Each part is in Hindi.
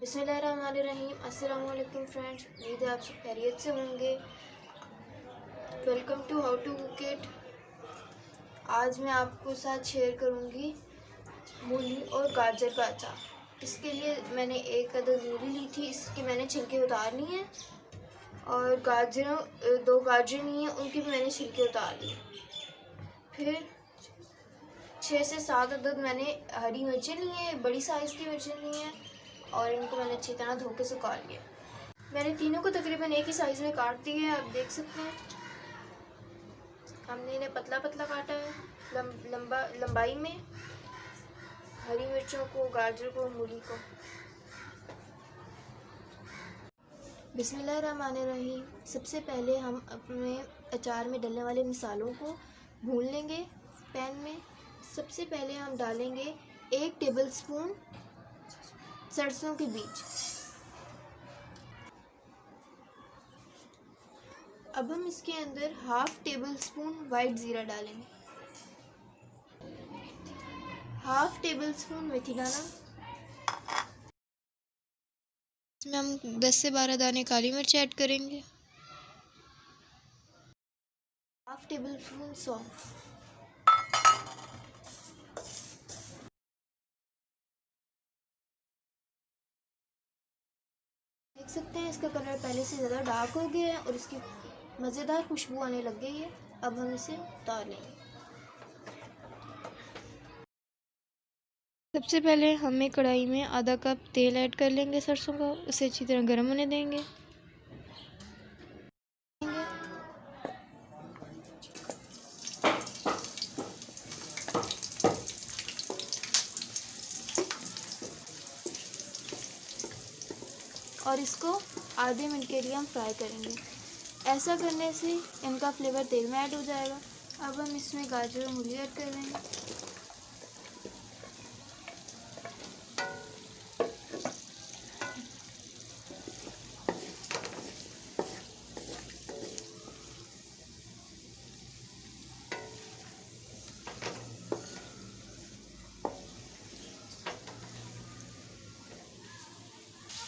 बिस्मिल्लाहिर्रहमानिर्रहीम। अस्सलाम वालेकुम फ्रेंड्स, उम्मीद है आप सब खैरियत से होंगे। Welcome to how to cook it. आज मैं आपको साथ शेयर करूंगी मूली और गाजर का अचार। इसके लिए मैंने एक अदद मूली ली थी, इसके मैंने छिलके उतारनी है, और दो गाजर ली हैं, उनकी भी मैंने छिलके उतार लिए। फिर 6 से 7 अदद मैंने हरी मिर्चें ली हैं, बड़ी साइज़ की मिर्चें ली हैं, और इनको मैंने अच्छी तरह धो के सुखा लिया। मैंने तीनों को तकरीबन एक ही साइज़ में काट दी है, आप देख सकते हैं। हमने इन्हें पतला पतला काटा है, लंबाई में, हरी मिर्चों को, गाजर को, मूली को। बिस्मिल्लाहिर्रहमानिर्रहीम। सबसे पहले हम अपने अचार में डलने वाले मसालों को भून लेंगे पैन में। सबसे पहले हम डालेंगे 1 टेबलस्पून सरसों के बीज। अब हम इसके अंदर 1/2 टेबलस्पून वाइट ज़ीरा डालेंगे, 1/2 टेबलस्पून मेथी दाना। इसमें हम 10 से 12 दाने काली मिर्च ऐड करेंगे, 1/2 टेबलस्पून सौंफ, देख सकते हैं इसका कलर पहले से ज़्यादा डार्क हो गया है और इसकी मज़ेदार खुशबू आने लग गई है। अब हम इसे उतार लेंगे। सबसे पहले हम एक कढ़ाई में आधा कप तेल ऐड कर लेंगे सरसों का, उसे अच्छी तरह गर्म होने देंगे। और इसको आधे मिनट के लिए हम फ्राई करेंगे। ऐसा करने से इनका फ्लेवर तेल में ऐड हो जाएगा। अब हम इसमें गाजर और मूली ऐड कर देंगे।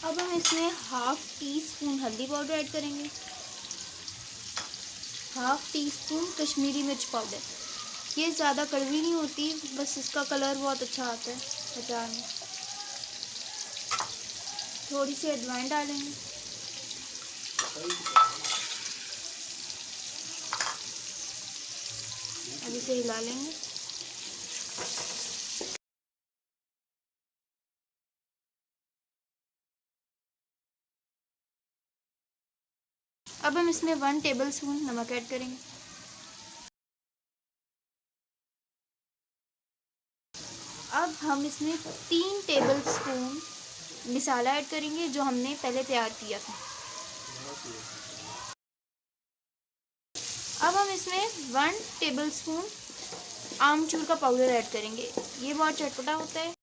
अब हम इसमें 1/2 टीस्पून हल्दी पाउडर ऐड करेंगे, 1/2 टीस्पून कश्मीरी मिर्च पाउडर। ये ज़्यादा कड़वी नहीं होती, बस इसका कलर बहुत अच्छा आता है अचार में। थोड़ी सी अजवाइन डालेंगे, अब इसे हिला लेंगे। अब हम इसमें 1 टेबलस्पून नमक ऐड करेंगे। अब हम इसमें 3 टेबलस्पून मसाला ऐड करेंगे जो हमने पहले तैयार किया था। अब हम इसमें 1 टेबलस्पून आमचूर का पाउडर ऐड करेंगे, ये बहुत चटपटा होता है।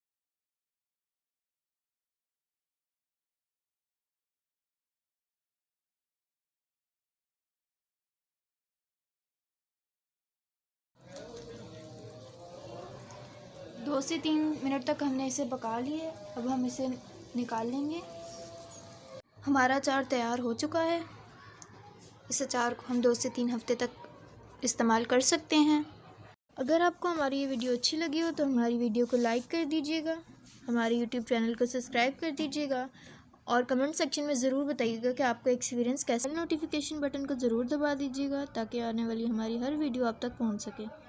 दो से 3 मिनट तक हमने इसे पका लिया। अब हम इसे निकाल लेंगे। हमारा अचार तैयार हो चुका है। इस अचार को हम 2 से 3 हफ्ते तक इस्तेमाल कर सकते हैं। अगर आपको हमारी ये वीडियो अच्छी लगी हो तो हमारी वीडियो को लाइक कर दीजिएगा, हमारे यूट्यूब चैनल को सब्सक्राइब कर दीजिएगा, और कमेंट सेक्शन में ज़रूर बताइएगा कि आपका एक्सपीरियंस कैसा। नोटिफिकेशन बटन को ज़रूर दबा दीजिएगा ताकि आने वाली हमारी हर वीडियो आप तक पहुंच सके।